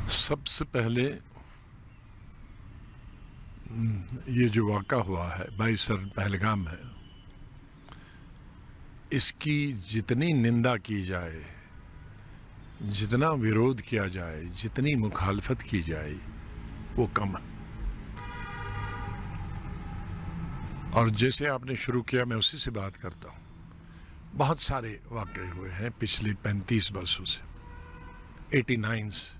سب سے پہلے یہ جو واقعہ ہوا ہے 22 پہلگام ہے، اس کی جتنی نندا کی جائے، جتنا ویرودھ کیا جائے، جتنی مخالفت کی جائے وہ کم ہے۔ اور جیسے آپ نے شروع کیا میں اسی سے بات کرتا ہوں۔ بہت سارے واقعے ہوئے ہیں پچھلے 35 برسوں سے، 89 سے،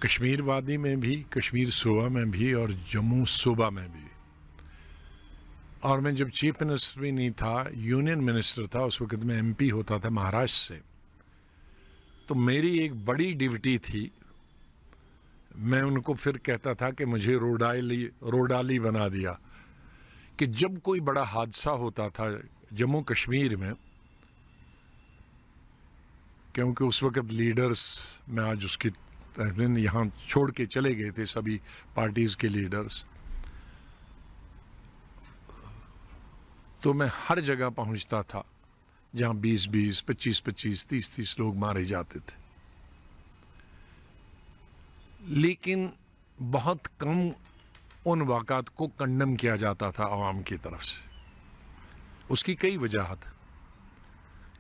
کشمیر وادی میں بھی، کشمیر صوبہ میں بھی، اور جموں صوبہ میں بھی۔ اور میں جب چیف منسٹر بھی نہیں تھا، یونین منسٹر تھا، اس وقت میں ایم پی ہوتا تھا مہاراشٹر سے، تو میری ایک بڑی ڈیوٹی تھی، میں ان کو پھر کہتا تھا کہ مجھے روڈالی بنا دیا، کہ جب کوئی بڑا حادثہ ہوتا تھا جموں کشمیر میں، کیونکہ اس وقت لیڈرز، میں آج اس کی یہاں چھوڑ کے چلے گئے تھے سبھی پارٹیز کے لیڈرز، تو میں ہر جگہ پہنچتا تھا جہاں 20، 25، 30 لوگ مارے جاتے تھے، لیکن بہت کم ان واقعات کو کنڈم کیا جاتا تھا عوام کی طرف سے۔ اس کی کئی وجوہات۔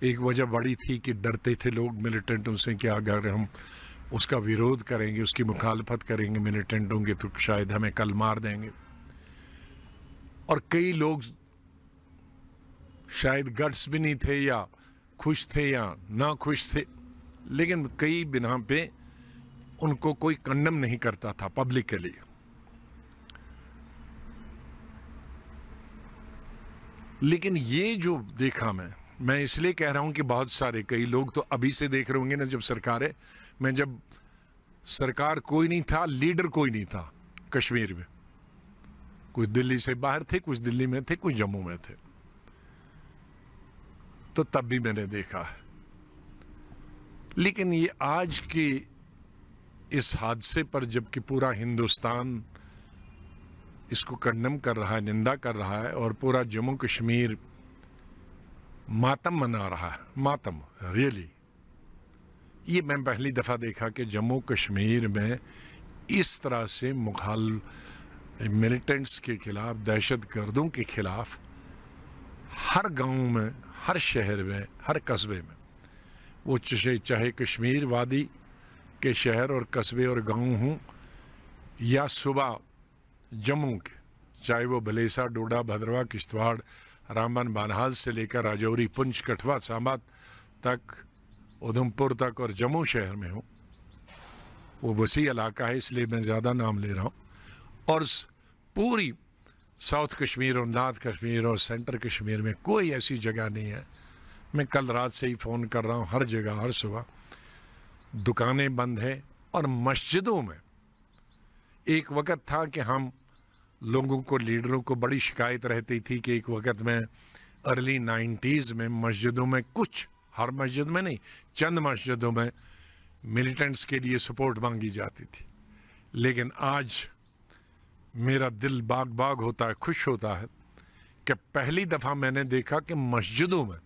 ایک وجہ بڑی تھی کہ ڈرتے تھے لوگ ملیٹنٹوں سے کہ اگر ہم اس کا ویرودھ کریں گے، اس کی مخالفت کریں گے ملیٹنٹوں کے، تو شاید ہمیں کل مار دیں گے۔ اور کئی لوگ شاید گٹس بھی نہیں تھے، یا خوش تھے یا نہ خوش تھے، لیکن کئی بنا پہ ان کو کوئی کنڈم نہیں کرتا تھا پبلکلی۔ لیکن یہ جو دیکھا میں اس لیے کہہ رہا ہوں کہ بہت سارے، کئی لوگ تو ابھی سے دیکھ رہے ہوں گے نا، جب جب سرکار کوئی نہیں تھا، لیڈر کوئی نہیں تھا کشمیر میں، کچھ دلی سے باہر تھے، کچھ دلی میں تھے، کچھ جموں میں تھے، تو تب بھی میں نے دیکھا ہے۔ لیکن یہ آج کے اس حادثے پر جب کہ پورا ہندوستان اس کو کنڈم کر رہا ہے، نندا کر رہا ہے، اور پورا جموں کشمیر ماتم منا رہا ہے، ماتم ریئلی، یہ میں پہلی دفعہ دیکھا کہ جموں کشمیر میں اس طرح سے ملیٹنٹس کے خلاف، دہشت گردوں کے خلاف، ہر گاؤں میں، ہر شہر میں، ہر قصبے میں، وہ چاہے کشمیر وادی کے شہر اور قصبے اور گاؤں ہوں، یا صوبہ جموں کے، چاہے وہ بلیسا، ڈوڈا، بھدرواہ، کشتواڑ، رامبن، بانہال سے لے کر راجوری، پنچ، کٹھوا، سامبا تک، ادھمپور تک، اور جموں شہر میں ہوں۔ وہ وسیع علاقہ ہے، اس لیے میں زیادہ نام لے رہا ہوں۔ اور پوری ساؤتھ کشمیر اور نارتھ کشمیر اور سینٹر کشمیر میں کوئی ایسی جگہ نہیں ہے۔ میں کل رات سے ہی فون کر رہا ہوں، ہر جگہ، ہر صبح دکانیں بند ہیں، اور مسجدوں میں ایک وقت تھا کہ ہم لوگوں کو، لیڈروں کو بڑی شکایت رہتی تھی کہ ایک وقت میں ارلی 90s میں مسجدوں میں کچھ، ہر مسجد میں نہیں، چند مسجدوں میں ملیٹنٹس کے لیے سپورٹ مانگی جاتی تھی۔ لیکن آج میرا دل باغ باغ ہوتا ہے، خوش ہوتا ہے کہ پہلی دفعہ میں نے دیکھا کہ مسجدوں میں،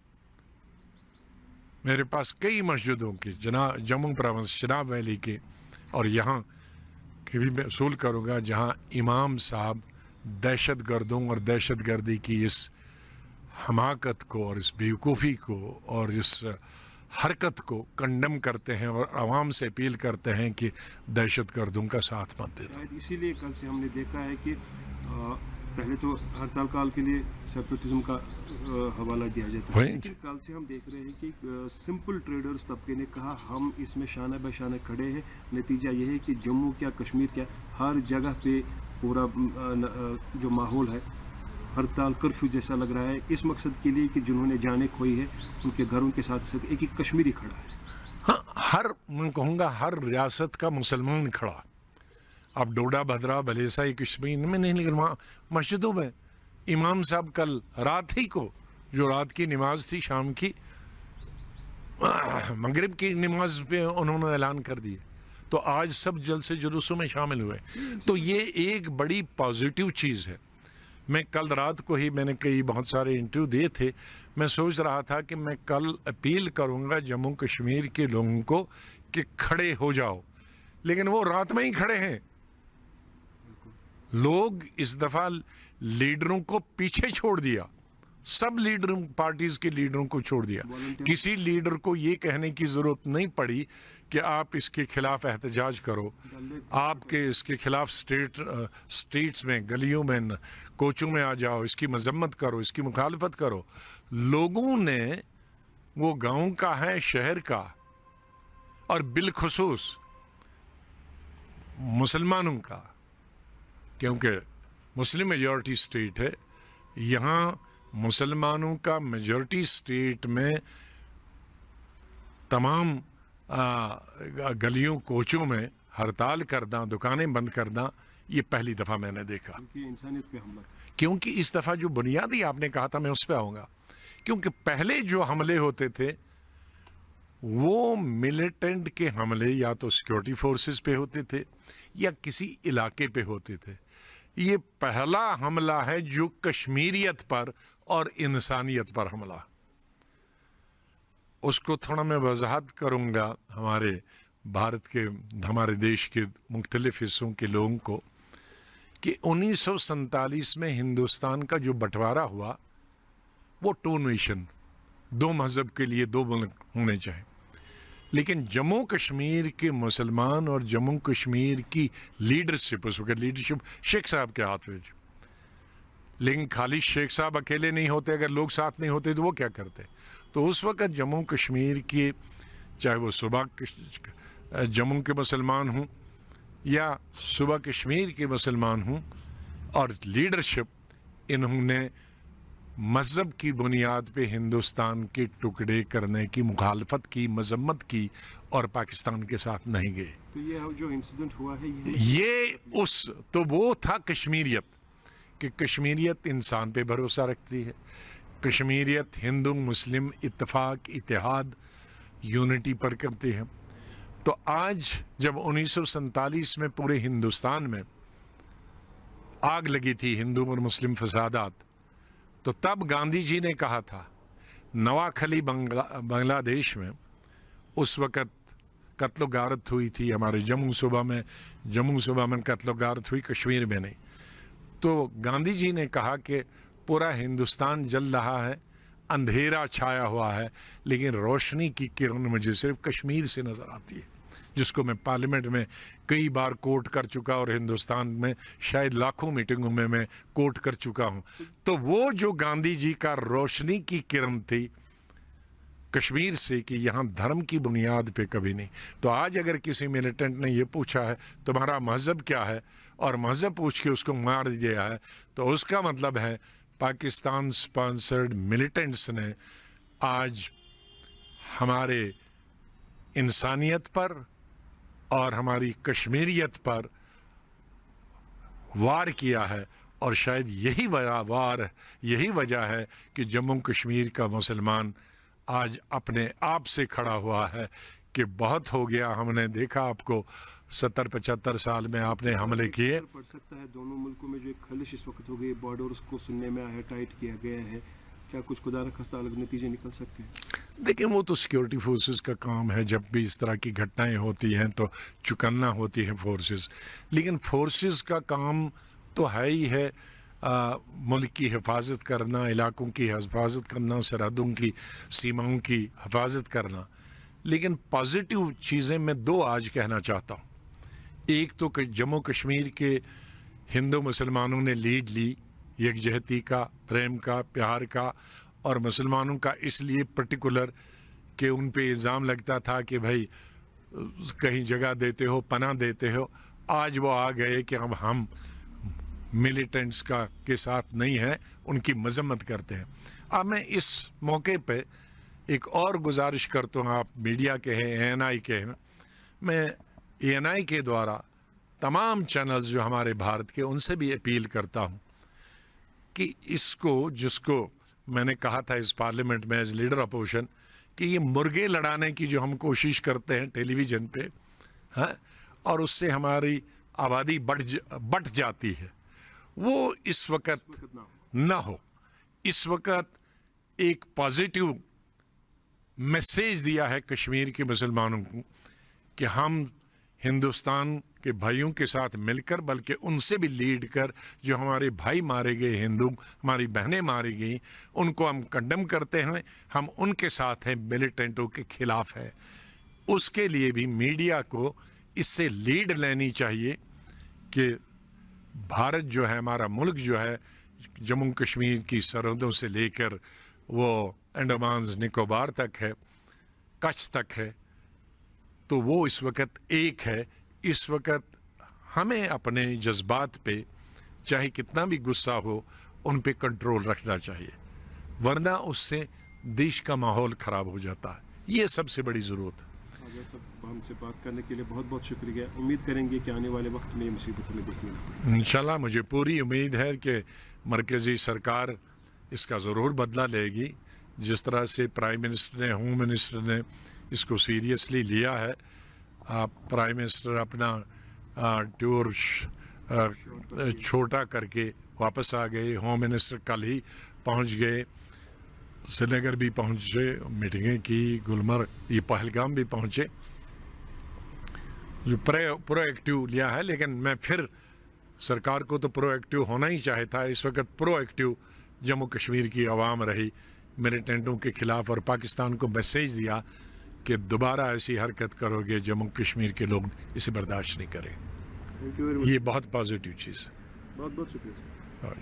میرے پاس کئی مسجدوں کی، جموں پروونس، چناب ویلی کے، اور یہاں کہ بھی میں اصول کروں گا، جہاں امام صاحب دہشت گردوں اور دہشت گردی کی اس حماقت کو، اور اس بیوقوفی کو، اور اس حرکت کو کنڈم کرتے ہیں، اور عوام سے اپیل کرتے ہیں کہ دہشت گردوں کا ساتھ مت دے دو۔ اسی لیے کل سے ہم نے دیکھا ہے کہ پہلے تو ہڑتال کال کے لیے سیپریٹزم کا حوالہ دیا جاتا ہے، لیکن کل سے ہم دیکھ رہے ہیں کہ سمپل ٹریڈرز طبقے نے کہا ہم اس میں شانہ بہ شانہ کھڑے ہیں۔ نتیجہ یہ ہے کہ جموں کیا، کشمیر کیا، ہر جگہ پہ پورا جو ماحول ہے ہڑتال، کرفیو جیسا لگ رہا ہے، اس مقصد کے لیے کہ جنہوں نے جانیں کھوئی ہے ان کے گھروں کے ساتھ ساتھ ایک ایک کشمیری کھڑا ہے۔ ہاں، میں کہوں گا ہر ریاست کا مسلمان کھڑا۔ اب ڈوڈا، بھدرا، بلیسا، کشمیر میں نہیں، لیکن وہاں مسجدوں میں امام صاحب کل رات ہی کو، جو رات کی نماز تھی، شام کی، مغرب کی نماز پہ انہوں نے اعلان کر دیا، تو آج سب جلسے جلوسوں میں شامل ہوئے۔ تو یہ ایک بڑی پازیٹیو چیز ہے۔ میں کل رات کو ہی، میں نے بہت سارے انٹرویو دیے تھے، میں سوچ رہا تھا کہ میں کل اپیل کروں گا جموں کشمیر کے لوگوں کو کہ کھڑے ہو جاؤ، لیکن وہ رات میں ہی کھڑے ہیں. لوگ اس دفعہ لیڈروں کو پیچھے چھوڑ دیا, سب لیڈروں پارٹیز کے لیڈروں کو چھوڑ دیا. کسی لیڈر کو یہ کہنے کی ضرورت نہیں پڑی کہ آپ اس کے خلاف احتجاج کرو, آپ کے اس کے خلاف سٹریٹس میں, گلیوں میں, کوچوں میں آ جاؤ, اس کی مذمت کرو, اس کی مخالفت کرو. لوگوں نے, وہ گاؤں کا ہے, شہر کا, اور بالخصوص مسلمانوں کا, کیونکہ مسلم میجورٹی سٹیٹ ہے, یہاں مسلمانوں کا میجورٹی سٹیٹ میں تمام گلیوں کوچوں میں ہڑتال کرنا, دکانیں بند کرنا, یہ پہلی دفعہ میں نے دیکھا. انسانیت پہ حملہ, کیونکہ اس دفعہ جو بنیادی آپ نے کہا تھا, میں اس پہ آؤں گا. کیونکہ پہلے جو حملے ہوتے تھے وہ ملیٹنٹ کے حملے یا تو سیکورٹی فورسز پہ ہوتے تھے یا کسی علاقے پہ ہوتے تھے. یہ پہلا حملہ ہے جو کشمیریت پر اور انسانیت پر حملہ. اس کو تھوڑا میں وضاحت کروں گا ہمارے بھارت کے, ہمارے دیش کے مختلف حصوں کے لوگوں کو, کہ 1947 میں ہندوستان کا جو بٹوارا ہوا وہ 2 نیشن, 2 مذہب کے لیے 2 ملک ہونے چاہیے. لیکن جموں کشمیر کے مسلمان اور جموں کشمیر کی لیڈرشپ, اس وقت لیڈرشپ شیخ صاحب کے ہاتھ میں تھی, لیکن خالی شیخ صاحب اکیلے نہیں ہوتے, اگر لوگ ساتھ نہیں ہوتے تو وہ کیا کرتے. تو اس وقت جموں کشمیر کے, چاہے وہ صوبہ جموں کے مسلمان ہوں یا صوبہ کشمیر کے مسلمان ہوں, اور لیڈرشپ انہوں نے مذہب کی بنیاد پہ ہندوستان کے ٹکڑے کرنے کی مخالفت کی, مذمت کی, اور پاکستان کے ساتھ نہیں گئے. تو یہ جو انسیڈنٹ ہوا ہے تو وہ تھا کشمیریت, کہ کشمیریت انسان پہ بھروسہ رکھتی ہے, کشمیریت ہندو مسلم اتفاق, اتحاد, یونٹی پر کرتی ہے. تو آج جب 1947 میں پورے ہندوستان میں آگ لگی تھی ہندو اور مسلم فسادات, تو تب گاندھی جی نے کہا تھا, نواکھلی بنگلہ دیش میں اس وقت قتل و غارت ہوئی تھی, ہمارے جموں صوبہ میں قتل و غارت ہوئی, کشمیر میں نہیں. تو گاندھی جی نے کہا کہ پورا ہندوستان جل رہا ہے, اندھیرا چھایا ہوا ہے, لیکن روشنی کی کرن مجھے صرف کشمیر سے نظر آتی ہے, جس کو میں پارلیمنٹ میں کئی بار کوٹ کر چکا, اور ہندوستان میں شاید لاکھوں میٹنگوں میں میں کوٹ کر چکا ہوں. تو وہ جو گاندھی جی کا روشنی کی کرن تھی کشمیر سے, کہ یہاں دھرم کی بنیاد پہ کبھی نہیں. تو آج اگر کسی ملیٹنٹ نے یہ پوچھا ہے تمہارا مذہب کیا ہے, اور مذہب پوچھ کے اس کو مار دیا ہے, تو اس کا مطلب ہے پاکستان سپانسرڈ ملیٹنٹس نے آج ہمارے انسانیت پر اور ہماری کشمیریت پر وار کیا ہے. اور شاید یہی وجہ ہے کہ جموں کشمیر کا مسلمان آج اپنے آپ سے کھڑا ہوا ہے کہ بہت ہو گیا, ہم نے دیکھا آپ کو 70-75 سال میں آپ نے حملے کیے. پڑ سکتا ہے دونوں ملکوں میں جو ایک خلش اس وقت ہو گئی, بارڈرز کو سننے میں آیا, ٹائٹ کیا گیا ہے, کیا کچھ خدا نخواستہ الگ نتیجے نکل سکتے ہیں؟ دیکھیں, وہ تو سیکورٹی فورسز کا کام ہے, جب بھی اس طرح کی گھٹنائیں ہوتی ہیں تو چکنا ہوتی ہیں فورسز. لیکن فورسز کا کام تو ہے ہی ہے ملک کی حفاظت کرنا, علاقوں کی حفاظت کرنا, سرحدوں کی سیماؤں کی حفاظت کرنا. لیکن پازیٹیو چیزیں میں 2 آج کہنا چاہتا ہوں. ایک تو کہ جموں کشمیر کے ہندو مسلمانوں نے لیڈ لی یکجہتی کا, پریم کا, پیار کا, اور مسلمانوں کا اس لیے پرٹیکولر کہ ان پہ الزام لگتا تھا کہ بھائی کہیں جگہ دیتے ہو, پناہ دیتے ہو. آج وہ آ گئے کہ اب ہم ملیٹنٹس کے ساتھ نہیں ہیں, ان کی مذمت کرتے ہیں. اب میں اس موقع پہ ایک اور گزارش کرتا ہوں, آپ میڈیا کے ہیں, ANI کے ہیں, میں ANI کے دوارا تمام چینلز جو ہمارے بھارت کے, ان سے بھی اپیل کرتا ہوں کہ اس کو, جس کو میں نے کہا تھا اس پارلیمنٹ میں ایز لیڈر اپوزیشن, کہ یہ مرغے لڑانے کی جو ہم کوشش کرتے ہیں ٹیلی ویژن پہ, اور اس سے ہماری آبادی بڑھ جاتی ہے, وہ اس وقت نہ ہو. اس وقت ایک پازیٹیو میسیج دیا ہے کشمیر کے مسلمانوں کو کہ ہم ہندوستان کے بھائیوں کے ساتھ مل کر بلکہ ان سے بھی لیڈ کر جو ہمارے بھائی مارے گئے ہندو ہماری بہنیں ماری گئیں ان کو ہم کنڈم کرتے ہیں, ہم ان کے ساتھ ہیں, ملیٹنٹوں کے خلاف ہے. اس کے لیے بھی میڈیا کو اس سے لیڈ لینی چاہیے کہ بھارت جو ہے, ہمارا ملک جو ہے, جموں کشمیر کی سرحدوں سے لے کر وہ انڈمانز نکوبار تک ہے, کچھ تک ہے, تو وہ اس وقت ایک ہے. اس وقت ہمیں اپنے جذبات پہ چاہے کتنا بھی غصہ ہو ان پہ کنٹرول رکھنا چاہیے, ورنہ اس سے دیش کا ماحول خراب ہو جاتا ہے. یہ سب سے بڑی ضرورت ہے. ہم سے بات کرنے کے لیے بہت بہت شکریہ. امید کریں گے کہ آنے والے وقت میں یہ مصیبت ہمیں دیکھنے نہ پڑے. انشاءاللہ مجھے پوری امید ہے کہ مرکزی سرکار اس کا ضرور بدلہ لے گی. جس طرح سے پرائم منسٹر نے, ہوم منسٹر نے اس کو سیریسلی لیا ہے. پرائم منسٹر اپنا ٹور چھوٹا کر کے واپس آ گئے. ہوم منسٹر کل ہی پہنچ گئے, سری نگر بھی پہنچے, میٹنگیں کی, گلمرگ یہ پہلگام بھی پہنچے, جو پرو ایکٹیو لیا ہے. لیکن میں پھر سرکار کو تو پرو ایکٹیو ہونا ہی چاہتا ہے. اس وقت پرو ایکٹیو جموں کشمیر کی عوام رہی ملیٹنٹوں کے خلاف, اور پاکستان کو میسیج دیا کہ دوبارہ ایسی حرکت کرو گے جموں کشمیر کے لوگ اسے برداشت نہیں کریں. یہ بہت پازیٹیو چیز ہے. بہت بہت شکریہ. اور